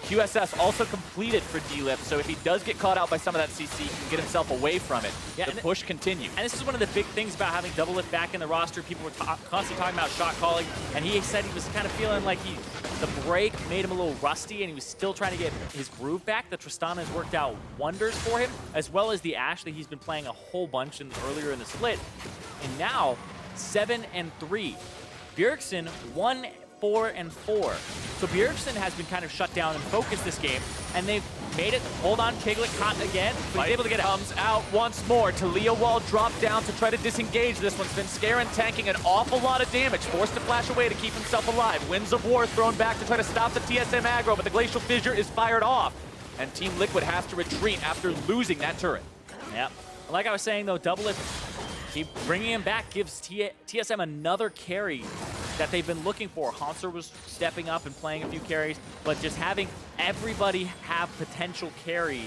QSS also completed for D-Lip, so if he does get caught out by some of that CC, he can get himself away from it. Yeah, the push continues. And this is one of the big things about having double lift back in the roster. People were constantly talking about shot calling, and he said he was kind of feeling like the break made him a little rusty, and he was still trying to get his groove back. The Tristana has worked out wonders for him, as well as the Ashe that he's been playing a whole bunch earlier in the split. And now, 7-3. Bjergsen 1-4-4. So Bjergsen has been kind of shut down and focused this game, and they've made it. Hold on, Piglet caught again. But he's able to get it. Comes out once more. Talia Wall dropped down to try to disengage this one. Svenskeren tanking an awful lot of damage, forced to flash away to keep himself alive. Winds of War thrown back to try to stop the TSM aggro, but the Glacial Fissure is fired off, and Team Liquid has to retreat after losing that turret. Yep. Like I was saying, though, double lift, keep bringing him back, gives TSM another carry that they've been looking for. Hanser was stepping up and playing a few carries, but just having everybody have potential carry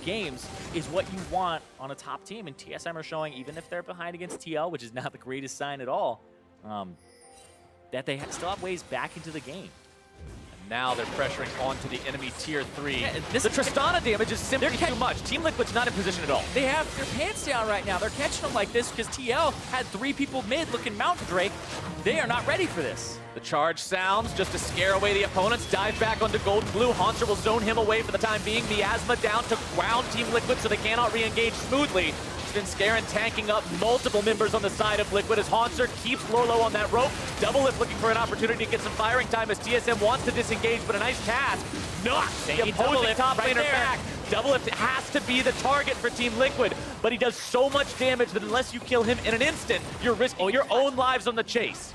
games is what you want on a top team. And TSM are showing, even if they're behind against TL, which is not the greatest sign at all, that they still have ways back into the game. Now they're pressuring onto the enemy tier 3. Yeah, the Tristana damage is simply too much. Team Liquid's not in position at all. They have their pants down right now. They're catching them like this because TL had 3 people mid looking Mountain Drake. They are not ready for this. The charge sounds just to scare away the opponents. Dive back onto Gold and Blue. Hanser will zone him away for the time being. Miasma down to ground Team Liquid so they cannot re-engage smoothly. Svenskeren tanking up multiple members on the side of Liquid as Hanser keeps Lorlo on that rope. Double Lift looking for an opportunity to get some firing time as TSM wants to disengage, but a nice cast knocks the opposing top laner back. Double Lift has to be the target for Team Liquid, but he does so much damage that unless you kill him in an instant, you're risking your own lives on the chase.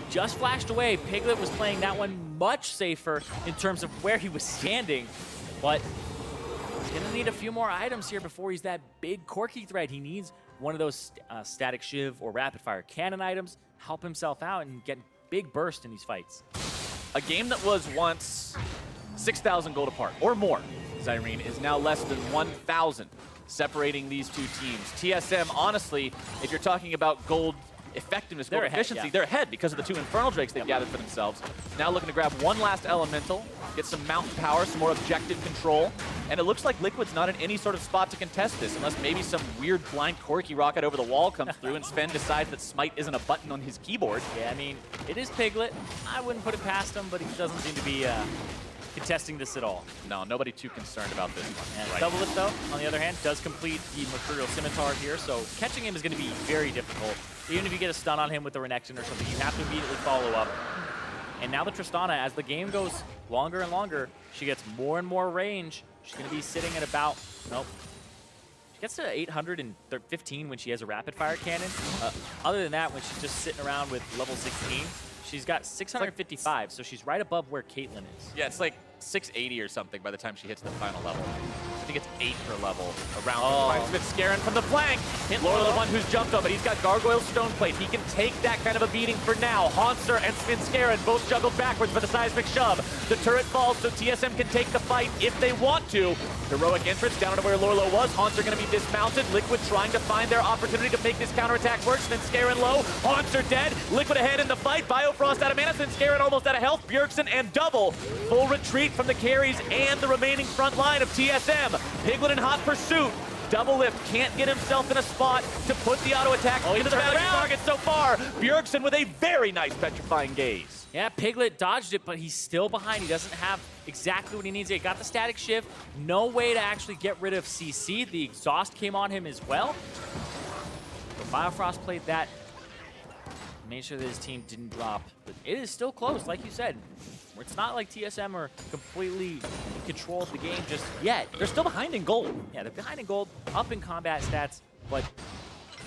Just flashed away. Piglet was playing that one much safer in terms of where he was standing, but he's gonna need a few more items here before he's that big Corki threat. He needs one of those static shiv or rapid fire cannon items, help himself out and get big burst in these fights. A game that was once 6,000 gold apart or more, Zyrene, is now less than 1,000 separating these two teams. TSM, honestly, if you're talking about gold effectiveness, gold efficiency, they're ahead because of the 2 Infernal Drakes they've gathered for themselves. Now looking to grab one last Elemental, get some mountain power, some more objective control, and it looks like Liquid's not in any sort of spot to contest this, unless maybe some weird blind Corki rocket over the wall comes through and Sven decides that Smite isn't a button on his keyboard. Yeah, I mean, it is Piglet. I wouldn't put it past him, but he doesn't seem to be contesting this at all. No, nobody too concerned about this one. And Double Lift, though, on the other hand, does complete the Mercurial Scimitar here, so catching him is going to be very difficult. Even if you get a stun on him with the Renekton or something, you have to immediately follow up. And now the Tristana, as the game goes longer and longer, she gets more and more range. She's going to be sitting at about, she gets to 815 when she has a rapid fire cannon. Other than that, when she's just sitting around with level 16, she's got 655, so she's right above where Caitlyn is. Yeah, it's like 680 or something by the time she hits the final level. I think it's 8 per level around. Svenskeren from the flank. Lorlo, the one who's jumped on, but he's got Gargoyle Stoneplate. He can take that kind of a beating for now. Hanser and Svenskeren both juggled backwards for the seismic shove. The turret falls so TSM can take the fight if they want to. Heroic entrance down to where Lorlo was. Hanser going to be dismounted. Liquid trying to find their opportunity to make this counterattack work. Svenskeren low. Hanser dead. Liquid ahead in the fight. Biofrost out of mana. Svenskeren almost out of health. Bjergsen and double. Full retreat from the carries and the remaining front line of TSM. Piglet in hot pursuit. Doublelift can't get himself in a spot to put the auto attack into the value target so far. Bjergsen with a very nice petrifying gaze. Yeah, Piglet dodged it, but he's still behind. He doesn't have exactly what he needs. He got the static shift. No way to actually get rid of CC. The exhaust came on him as well. But Biofrost played that. Made sure that his team didn't drop. But it is still close, like you said. It's not like TSM are completely in control of the game just yet. They're still behind in gold. Yeah, they're behind in gold, up in combat stats, but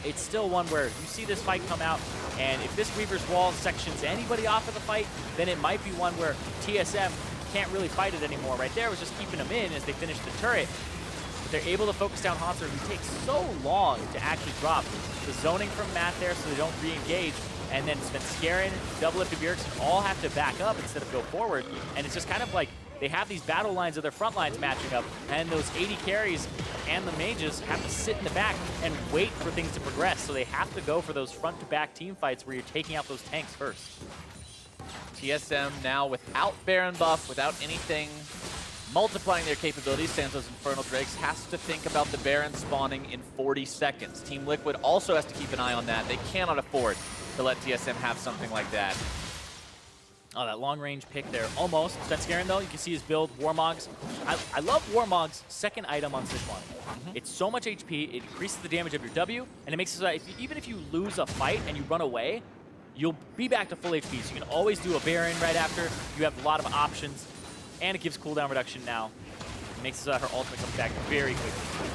it's still one where you see this fight come out, and if this Weaver's Wall sections anybody off of the fight, then it might be one where TSM can't really fight it anymore. Right there was just keeping them in as they finish the turret. But they're able to focus down Hanser, who takes so long to actually drop. The zoning from Matt there so they don't re-engage, and then Svenskeren, Doublelift, and Bjergsen all have to back up instead of go forward. And it's just kind of like they have these battle lines of their front lines matching up, and those 80 carries and the mages have to sit in the back and wait for things to progress. So they have to go for those front-to-back team fights where you're taking out those tanks first. TSM now without Baron buff, without anything multiplying their capabilities. Sanso's Infernal Drakes has to think about the Baron spawning in 40 seconds. Team Liquid also has to keep an eye on that. They cannot afford to let TSM have something like that. Oh, that long-range pick there. Almost. Svenskeren, though, you can see his build, Warmog's. I love Warmog's second item on Sichuan. It's so much HP, it increases the damage of your W, and it makes it so that even if you lose a fight and you run away, you'll be back to full HP. So you can always do a Baron right after. You have a lot of options, and it gives cooldown reduction now. It makes it so that her ultimate comes back very quickly.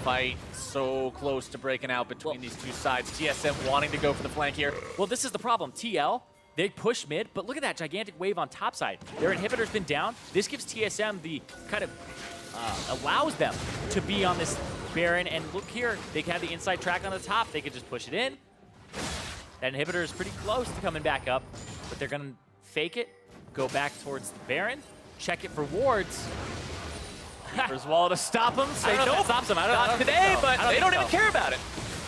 Fight so close to breaking out between these two sides. TSM wanting to go for the flank here. Well, this is the problem. TL, they push mid, but look at that gigantic wave on top side. Their inhibitor's been down. This gives TSM the kind of allows them to be on this Baron. And look here, they have the inside track on the top. They could just push it in. That inhibitor is pretty close to coming back up, but they're going to fake it, go back towards the Baron, check it for wards. Weaver's Wall to stop him. Say no, stops him. Not today, but they don't even care about it.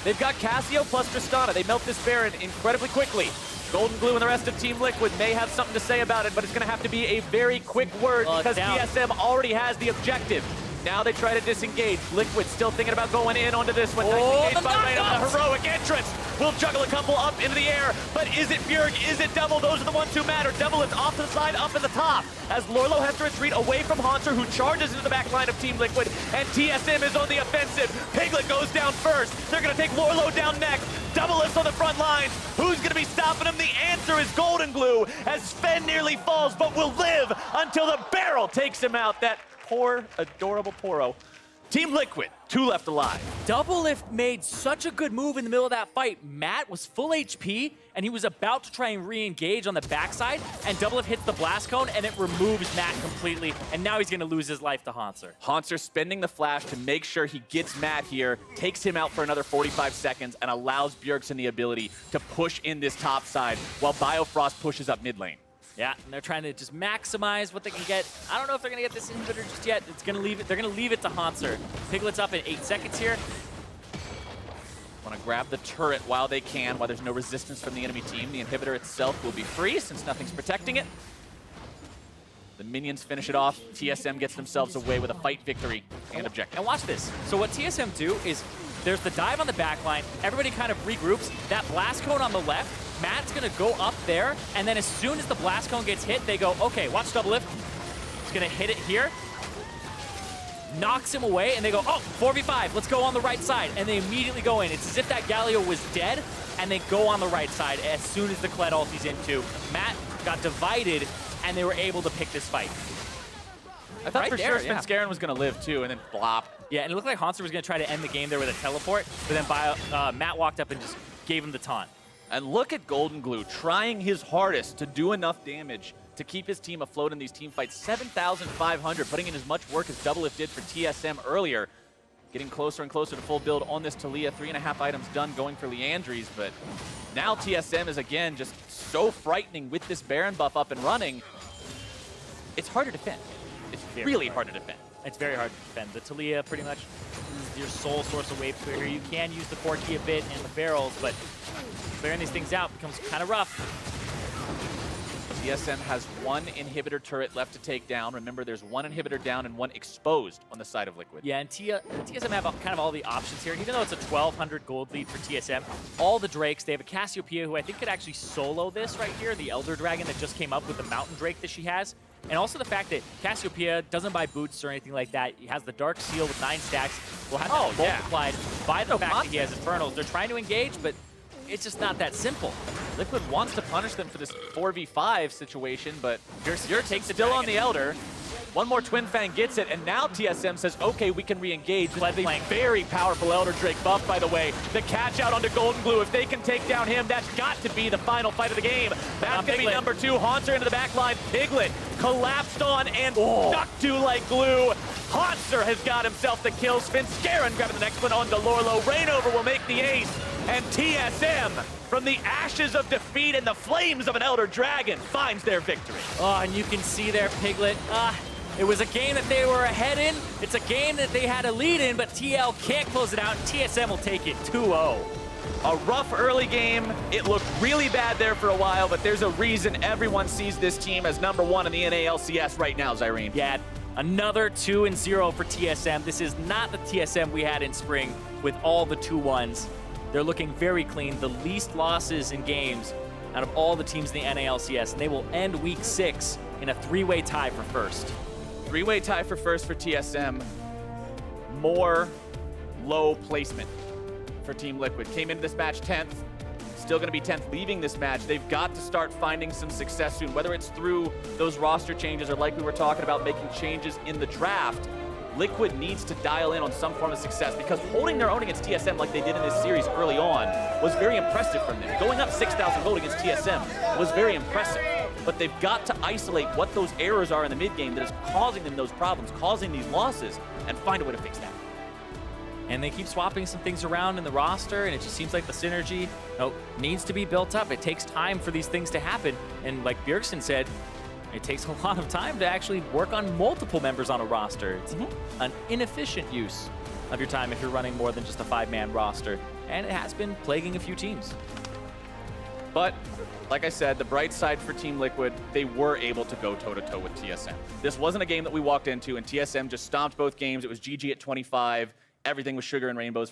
They've got Cassio plus Tristana. They melt this Baron incredibly quickly. Golden Glue and the rest of Team Liquid may have something to say about it, but it's going to have to be a very quick word because TSM already has the objective. Now they try to disengage. Liquid still thinking about going in onto this one. Oh, the heroic entrance will juggle a couple up into the air, but is it Bjerg? Is it Double? Those are the ones who matter. Double is off to the side, up in the top, as Lorlo has to retreat away from Hanser, who charges into the back line of Team Liquid, and TSM is on the offensive. Piglet goes down first. They're going to take Lorlo down next. Double is on the front lines. Who's going to be stopping him? The answer is Golden Glue, as Sven nearly falls, but will live until the barrel takes him out. That poor, adorable Poro. Team Liquid, 2 left alive. Doublelift made such a good move in the middle of that fight. Matt was full HP, and he was about to try and re-engage on the backside, and Doublelift hits the blast cone, and it removes Matt completely, and now he's going to lose his life to Hanser. Hanser spending the flash to make sure he gets Matt here, takes him out for another 45 seconds, and allows Bjergsen the ability to push in this top side, while Biofrost pushes up mid lane. Yeah, and they're trying to just maximize what they can get. I don't know if they're going to get this inhibitor just yet. It's going to leave it. They're going to leave it to Hanser. Piglet's up in 8 seconds here. Want to grab the turret while they can, while there's no resistance from the enemy team. The inhibitor itself will be free since nothing's protecting it. The minions finish it off. TSM gets themselves away with a fight victory and objective. And watch this. So what TSM do is there's the dive on the back line. Everybody kind of regroups. That blast cone on the left, Matt's going to go up there, and then as soon as the blast cone gets hit, they go, okay, watch Doublelift. He's going to hit it here. Knocks him away, and they go, oh, 4v5, let's go on the right side. And they immediately go in. It's as if that Galio was dead, and they go on the right side as soon as the Kled ulti's into. Matt got divided, and they were able to pick this fight. I thought for sure Svenskeren was going to live too, and then blop. Yeah, and it looked like Hanser was going to try to end the game there with a teleport, but then Matt walked up and just gave him the taunt. And look at Golden Glue trying his hardest to do enough damage to keep his team afloat in these team fights. 7,500, putting in as much work as Doublelift did for TSM earlier. Getting closer and closer to full build on this Talia. 3.5 items done going for Leandries, but now TSM is again just so frightening with this Baron buff up and running. It's hard to defend. It's really hard to defend. It's very hard to defend. The Talia pretty much is your sole source of wave clear here. You can use the Corki a bit and the barrels, but clearing these things out becomes kind of rough. TSM has one inhibitor turret left to take down. Remember, there's one inhibitor down and one exposed on the side of Liquid. Yeah, and TSM have kind of all the options here. And even though it's a 1,200 gold lead for TSM, all the Drakes, they have a Cassiopeia who I think could actually solo this right here, the Elder Dragon that just came up with the Mountain Drake that she has. And also the fact that Cassiopeia doesn't buy boots or anything like that. He has the Dark Seal with 9 stacks. Will have that multiplied by the fact that he has Infernals. They're trying to engage, but it's just not that simple. Liquid wants to punish them for this 4v5 situation, but Yur takes it still on the Elder. One more Twin Fang gets it, and now TSM says, okay, we can re-engage. This is a very powerful Elder Drake buff, by the way. The catch out onto Golden Glue. If they can take down him, that's got to be the final fight of the game. That's going to be number 2. Haunter into the back line. Piglet collapsed on and stuck to like glue. Haunter has got himself the kill. Svenskeren grabbing the next one on Delorlo. Rainover will make the ace. And TSM, from the ashes of defeat and the flames of an Elder Dragon, finds their victory. Oh, and you can see there, Piglet. It was a game that they were ahead in. It's a game that they had a lead in, but TL can't close it out, and TSM will take it 2-0. A rough early game. It looked really bad there for a while, but there's a reason everyone sees this team as number 1 in the NA LCS right now, Zyrene. Yeah, another 2-0 for TSM. This is not the TSM we had in spring with all the 2-1s. They're looking very clean, the least losses in games out of all the teams in the NA LCS, and they will end week 6 in a 3-way tie for first. 3-way tie for first for TSM. More low placement for Team Liquid. Came into this match 10th. Still going to be 10th leaving this match. They've got to start finding some success soon, whether it's through those roster changes or like we were talking about, making changes in the draft. Liquid needs to dial in on some form of success because holding their own against TSM like they did in this series early on was very impressive from them. Going up 6,000 gold against TSM was very impressive. But they've got to isolate what those errors are in the mid-game that is causing them those problems, causing these losses, and find a way to fix that. And they keep swapping some things around in the roster, and it just seems like the synergy needs to be built up. It takes time for these things to happen. And like Bjergsen said, it takes a lot of time to actually work on multiple members on a roster. It's an inefficient use of your time if you're running more than just a 5-man roster. And it has been plaguing a few teams. But, like I said, the bright side for Team Liquid, they were able to go toe-to-toe with TSM. This wasn't a game that we walked into, and TSM just stomped both games. It was GG at 25. Everything was sugar and rainbows for